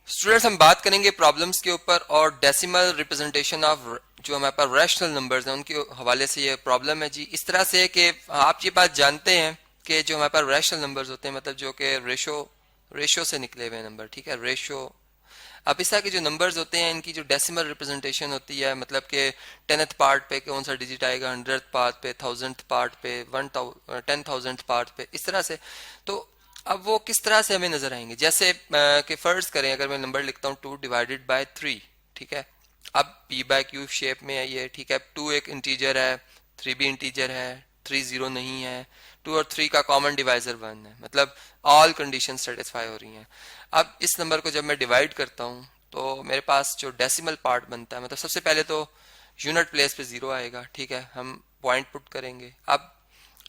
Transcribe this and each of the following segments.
Students हम बात करेंगे प्रॉब्लम्स के ऊपर और डेसिमल रिप्रेजेंटेशन ऑफ जो हमारे पास रैशनल नंबर्स हैं उनके हवाले से ये प्रॉब्लम है जी। इस तरह से कि आप ये बात जानते हैं कि जो हमारे पास रैशनल नंबर्स होते हैं मतलब जो कि रेशो से निकले हुए नंबर, ठीक है, रेशो। अब इस तरह के जो नंबर्स होते हैं इनकी जो डेसिमल रिप्रेजेंटेशन होती है मतलब कि 10th पार्ट पे कौन सा डिजिट आएगा, 100th पार्ट पे, 1000th पार्ट पे, 10,000th पार्ट पे, इस तरह से। तो अब वो किस तरह से हमें नजर आएंगे, जैसे कि फर्ज करें अगर मैं नंबर लिखता हूँ 2/3, ठीक है। अब p बाय क्यू शेप में है ये, ठीक है। 2 एक इंटीजर है, 3 भी इंटीजर है, 3 0 नहीं है, 2 और 3 का कॉमन डिवाइजर 1 है, मतलब ऑल कंडीशन सेटिस्फाई हो रही हैं। अब इस नंबर को जब मैं डिवाइड करता हूँ तो मेरे पास जो डेसिमल पार्ट बनता है, मतलब सबसे पहले तो यूनिट प्लेस पे 0 आएगा, ठीक है, हम पॉइंट पुट करेंगे। अब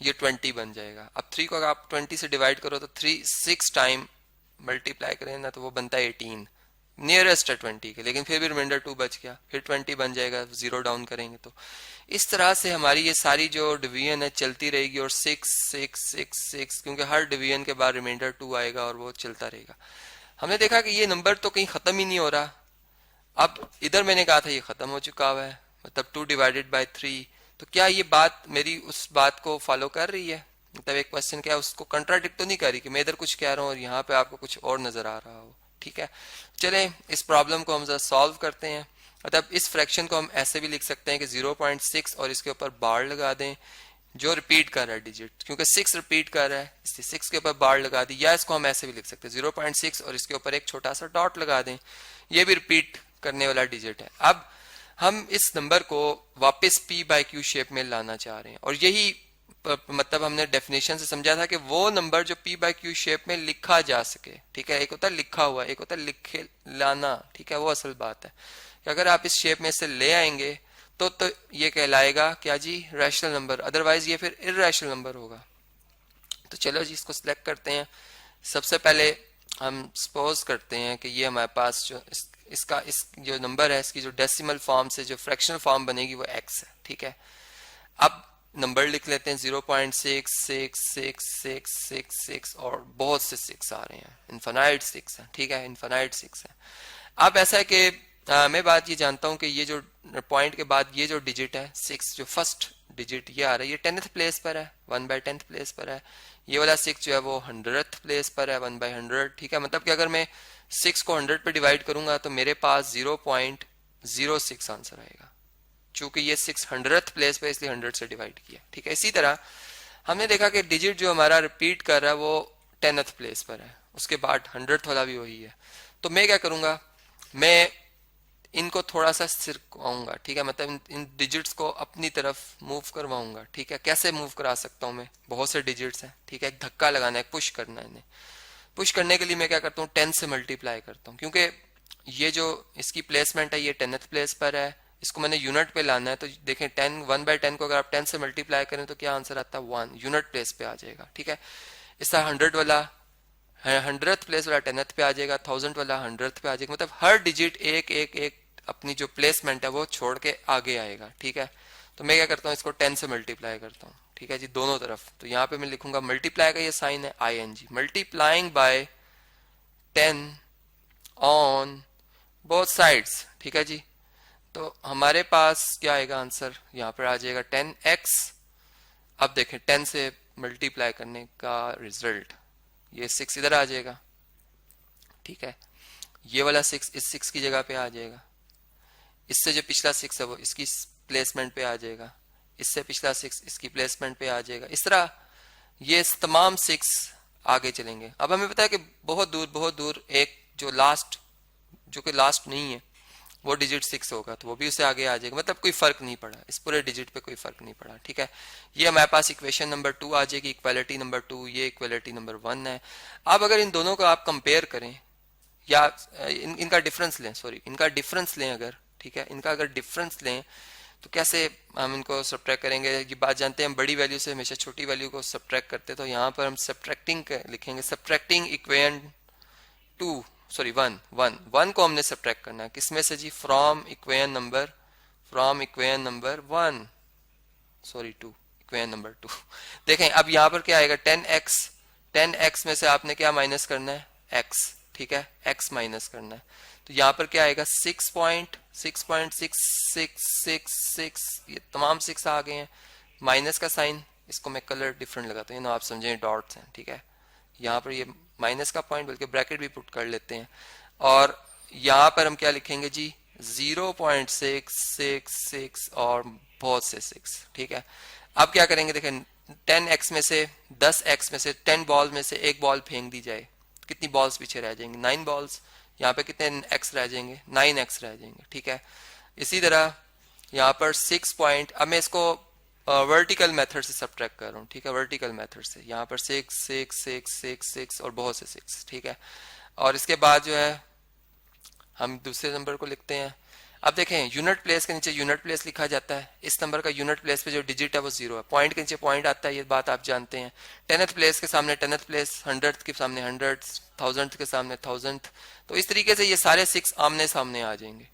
ये 20 बन जाएगा। अब 3 को अगर आप 20 से डिवाइड करो तो 6 टाइम मल्टीप्लाई करें ना तो वो बनता है 18, नियरेस्ट है 20 के, लेकिन फिर भी रिमाइंडर 2 बच गया, फिर 20 बन जाएगा, 0 डाउन करेंगे तो इस तरह से हमारी ये सारी जो डिवीजन है चलती रहेगी। और 6 6 6 6 क्योंकि हर डिवीजन के बाद रिमाइंडर 2 आएगा और वो चलता रहेगा। हमने देखा कि ये नंबर तो कहीं खत्म ही नहीं हो रहा। अब इधर मैंने कहा था ये खत्म हो चुका हुआ है, मतलब 2/3। तो क्या ये बात मेरी उस बात को फॉलो कर रही है, मतलब एक क्वेश्चन क्या है उसको कंट्राडिक्ट तो नहीं कर रही कि मैं इधर कुछ कह रहा हूँ और यहाँ पे आपको कुछ और नजर आ रहा हो, ठीक है। चलें इस प्रॉब्लम को हम जरा सॉल्व करते हैं। मतलब इस फ्रैक्शन को हम ऐसे भी लिख सकते हैं कि 0.6 और इसके ऊपर बार लगा दें जो रिपीट कर रहा है डिजिट, क्योंकि 6 रिपीट कर रहा है इसलिए 6 के ऊपर बार लगा दी। या इसको हम ऐसे भी लिख सकते हैं 0.6 और इसके ऊपर एक छोटा सा डॉट लगा दें, ये भी रिपीट करने वाला डिजिट है। अब हम इस नंबर को वापस p बाय क्यू शेप में लाना चाह रहे हैं और यही मतलब हमने डेफिनेशन से समझा था कि वो नंबर जो p बाय क्यू शेप में लिखा जा सके, ठीक है। एक होता है लिखा हुआ, एक होता है लिखे लाना, ठीक है, वो असल बात है कि अगर आप इस शेप में से ले आएंगे तो ये कहलाएगा क्या जी, रैशनल नंबर, अदरवाइज ये फिर इर्रेशनल नंबर होगा। तो चलो जी इसको सिलेक्ट करते हैं। सबसे पहले हम सपोज करते हैं कि ये हमारे पास जो इसका इस जो नंबर है इसकी जो डेसिमल फॉर्म से जो फ्रैक्शनल फॉर्म बनेगी वो x है, ठीक है। अब नंबर लिख लेते हैं 0.66666 और बहुत से 6 आ रहे हैं, इन्फिनाइट 6 है, ठीक है, इन्फिनाइट 6 है। अब ऐसा है कि मैं बात ये जानता हूं कि ये जो पॉइंट के बाद ये जो डिजिट है 6, जो फर्स्ट डिजिट ये आ रहा है ये 10th प्लेस पर है, 1/10th प्लेस पर है। ये वाला 6 जो है वो 100th प्लेस पर है, 1/100, ठीक है। मतलब कि अगर मैं 6 को 100 पे डिवाइड करूंगा तो मेरे पास 0.06 आंसर आएगा, चूंकि ये 600th प्लेस पे इसलिए 100 से डिवाइड किया, ठीक है। इसी तरह हमने देखा कि डिजिट जो हमारा रिपीट कर रहा है वो 10th प्लेस पर है, उसके बाद 100th वाला भी वही है। तो मैं क्या करूंगा, मैं इनको थोड़ा सा सिरकाऊंगा, ठीक है, मतलब इन डिजिट्स को अपनी तरफ मूव करवाऊंगा, ठीक है। कैसे मूव करा सकता हूं मैं, बहुत से डिजिट्स हैं, ठीक है, एक धक्का लगाना है, पुश करना है इन्हें। पुश करने के लिए मैं क्या करता हूँ 10 से मल्टीप्लाई करता हूँ, क्योंकि ये जो इसकी प्लेसमेंट है ये 10th प्लेस पर है, इसको मैंने यूनिट पे लाना है। तो देखें 1/10 को अगर आप 10 से मल्टीप्लाई करें तो क्या आंसर आता है 1, यूनिट प्लेस पे आ जाएगा, ठीक है। इस तरह 100 वाला 100th प्लेस वाला 10th पे आ जाएगा, 1000 वाला 100th पे आ जाएगा, मतलब हर डिजिट एक एक एक अपनी जो प्लेसमेंट है वो छोड़ के आगे आएगा, ठीक है। तो मैं क्या करता हूँ इसको 10 से मल्टीप्लाई करता हूँ, ठीक है जी, दोनों तरफ। तो यहाँ पे मैं लिखूंगा मल्टीप्लाई का ये साइन है ING, multiplying by 10 on both sides, ठीक है जी। तो हमारे पास क्या आएगा आंसर, यहाँ पर आ जाएगा 10x। अब देखें 10 से मल्टीप्लाई करने का रिजल्ट ये 6 इधर आ जाएगा, ठीक है। ये वाला 6 इस 6 की जगह पे आ जाएगा, इससे जो पिछला 6 है वो इसकी प्लेसमेंट पे आ जाएगा, इससे पिछला 6 इसकी प्लेसमेंट पे आ जाएगा। इस तरह ये तमाम 6 आगे चलेंगे। अब हमें पता है कि बहुत दूर एक जो कि लास्ट नहीं है वो डिजिट 6 होगा, तो वो भी उससे आगे आ जाएगा, मतलब कोई फर्क नहीं पड़ा, इस पूरे डिजिट पे कोई फर्क नहीं पड़ा, ठीक है। ये हमारे पास इक्वेशन नंबर 2 आ जाएगी, इक्वालिटी नंबर 2, ये इक्वालिटी नंबर 1 है। अब अगर इन दोनों को आप कंपेयर करें या इनका डिफरेंस लें, सॉरी इनका डिफरेंस लें अगर, ठीक है, इनका अगर डिफरेंस लें तो कैसे हम इनको सब्ट्रैक्ट करेंगे, ये बात जानते हैं हम बड़ी वैल्यू से हमेशा छोटी वैल्यू को सब्ट्रैक्ट करते हैं। तो यहाँ पर हम सब्ट्रैक्टिंग लिखेंगे, सब्ट्रैक्टिंग इक्वेशन 2 सॉरी 1 को हमने सब्ट्रैक्ट करना है, किसमें से जी, from equation number 1 sorry 2, equation number 2। देखें अब यहाँ पर क्या आएगा 10x में से आपने क्या माइनस करना है x, ठीक है, x माइनस करना है। तो यहाँ पर क्या आएगा 6.6666, ये तमाम 6 आ गए हैं। माइनस का साइन, इसको मैं कलर डिफरेंट लगाता हूँ, आप समझें डॉट्स हैं, ठीक है। यहाँ पर ये माइनस का पॉइंट, बल्कि ब्रैकेट भी पुट कर लेते हैं। और यहाँ पर हम क्या लिखेंगे जी 0.666 और बहुत से 6, ठीक है। अब क्या करेंगे, देखें 10x में से 10x में से 10 बॉल में से एक बॉल फेंक दी जाए, कितनी बॉल्स पीछे रह जाएंगे 9 बॉल्स। यहाँ पे कितने x रह जाएंगे 9x रह जाएंगे, ठीक है। इसी तरह यहाँ पर 6 पॉइंट, अब मैं इसको वर्टिकल मेथड से सब्ट्रैक्ट कर रहा हूँ, ठीक है, वर्टिकल मेथड से। यहाँ पर 6 6 6 6 6 और बहुत से 6, ठीक है। और इसके बाद जो है हम दूसरे नंबर को लिखते हैं। अब देखें यूनिट प्लेस के नीचे यूनिट प्लेस लिखा जाता है, इस नंबर का यूनिट प्लेस पे जो डिजिट है वो 0 है। पॉइंट के नीचे पॉइंट आता है, ये बात आप जानते हैं। 10th प्लेस के सामने 10th प्लेस, 100th के सामने 100th, 1000th के सामने 1000th। तो इस तरीके से ये सारे 6 आमने सामने आ जाएंगे।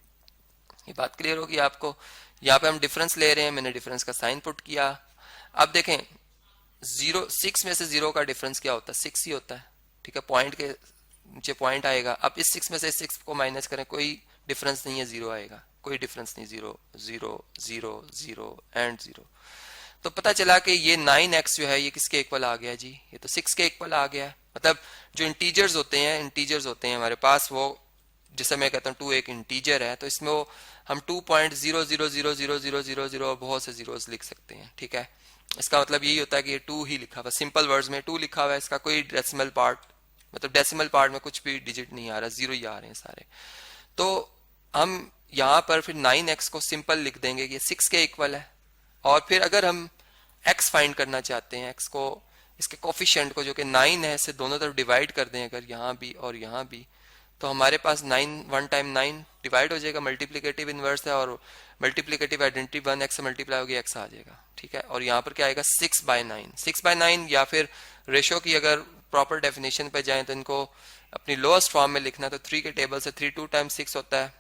ये बात क्लियर होगी आपको। यहाँ पे हम डिफरेंस ले रहे हैं, मैंने डिफरेंस का साइन पुट किया। अब देखें 6 में से 0 का डिफरेंस क्या होता है 6 ही होता है, ठीक है। पॉइंट के नीचे पॉइंट आएगा। अब इस 6 में से 6 को माइनस करें, कोई डिफरेंस नहीं है, 0 आएगा, कोई डिफरेंस नहीं, 0 0 0 0 एंड 0। तो पता चला कि ये 9x जो है ये किसके इक्वल आ गया जी, ये तो 6 के इक्वल आ गया। मतलब जो इंटीजर्स होते हैं हमारे पास, वो जैसे मैं कहता हूँ 2 एक इंटीजर है, तो इसमें वो हम 2.00000000 और बहुत से जीरोस लिख सकते हैं, ठीक है। इसका मतलब यही होता है कि ये 2 ही लिखा हुआ, सिंपल वर्ड्स में 2 लिखा हुआ है, इसका कोई डेसिमल पार्ट, मतलब डेसिमल पार्ट में कुछ भी डिजिट नहीं आ रहा, 0 ही आ रहे हैं सारे। तो हम यहाँ पर फिर 9x को सिंपल लिख देंगे कि 6 के इक्वल है। और फिर अगर हम x फाइंड करना चाहते हैं, x को, इसके कोफिशिएंट को जो कि 9 है, से दोनों तरफ डिवाइड कर दें अगर यहाँ भी और यहाँ भी, तो हमारे पास 9 1 टाइम 9 डिवाइड हो जाएगा, मल्टीप्लिकेटिव इनवर्स है, और मल्टीप्लिकेटिव आइडेंटिटी 1x से मल्टीप्लाई होगी x आ जाएगा, ठीक है। और यहाँ पर क्या आएगा 6/9 या फिर रेशो की अगर प्रॉपर डेफिनेशन पे जाएं तो इनको अपनी लोएस्ट फॉर्म में लिखना, तो 3 के टेबल से 3 2 टाइम 6 होता है,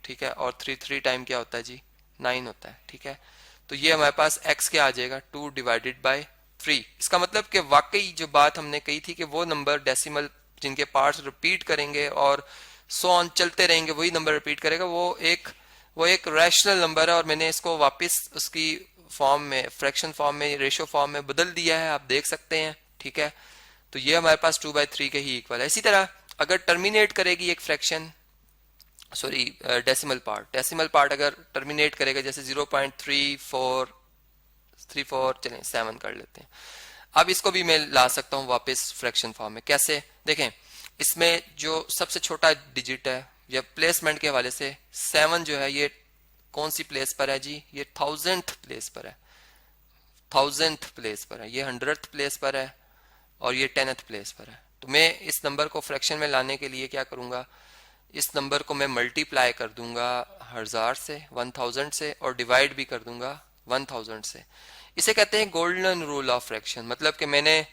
ठीक है, और 3 3 टाइम क्या होता है जी 9 होता है, ठीक है। तो ये हमारे पास x क्या आ जाएगा 2 डिवाइडेड बाय 3। इसका मतलब कि वाकई जो बात हमने कही थी कि वो नंबर डेसिमल जिनके पार्ट्स रिपीट करेंगे और सो ऑन चलते रहेंगे, वही नंबर रिपीट करेगा, वो एक रैशनल नंबर है। और मैंने इसको वापस उसकी फॉर्म में, फ्रैक्शन फॉर्म में, रेशो फॉर्म में बदल दिया है, आप देख सकते हैं, ठीक है। तो ये हमारे पास 2/3 के ही इक्वल है। इसी तरह अगर टर्मिनेट करेगी एक फ्रैक्शन, सॉरी डेसिमल पार्ट अगर टर्मिनेट करेगा, जैसे 0.3434, चलें 7 कर लेते हैं। अब इसको भी मैं ला सकता हूं वापस फ्रैक्शन फॉर्म में, कैसे देखें, इसमें जो सबसे छोटा डिजिट है या प्लेसमेंट के हवाले से 7 जो है ये कौन सी प्लेस पर है जी, ये 1000th प्लेस पर है, 1000th प्लेस पर है, ये 100th प्लेस पर है, और ये 10th प्लेस पर है। तो मैं इस नंबर को फ्रैक्शन में लाने के लिए क्या करूंगा, इस नंबर को मैं मल्टीप्लाई कर दूंगा 1000 से, 1000 से, और डिवाइड भी कर दूंगा 1000 से। इसे कहते हैं गोल्डन रूल ऑफ फ्रैक्शन, मतलब कि मैंने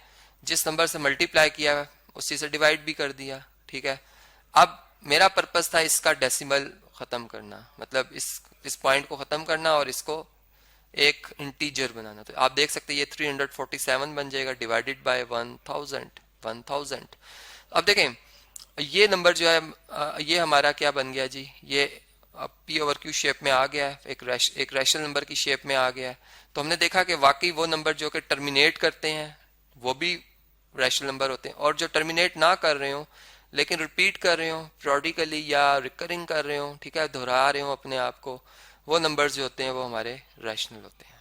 जिस नंबर से मल्टीप्लाई किया उसी से डिवाइड भी कर दिया, ठीक है। अब मेरा पर्पस था इसका डेसिमल खत्म करना, मतलब इस पॉइंट को खत्म करना और इसको एक इंटीजर बनाना। तो आप देख सकते हैं ये 347 बन जाएगा डिवाइडेड बाय 1000। अब देखें ये नंबर जो है ये हमारा क्या बन गया जी, ये p/q शेप में आ गया है, एक रैशनल नंबर की शेप में आ गया है। तो हमने देखा कि वाकई वो नंबर जो कि टर्मिनेट करते हैं वो भी रैशनल नंबर होते हैं, और जो टर्मिनेट ना कर रहे हो लेकिन रिपीट कर रहे हो पीरियोडिकली या रिकरिंग कर रहे हो, ठीक है, दोहरा रहे हो अपने आप को, वो नंबर्स जो होते हैं वो हमारे रैशनल होते हैं।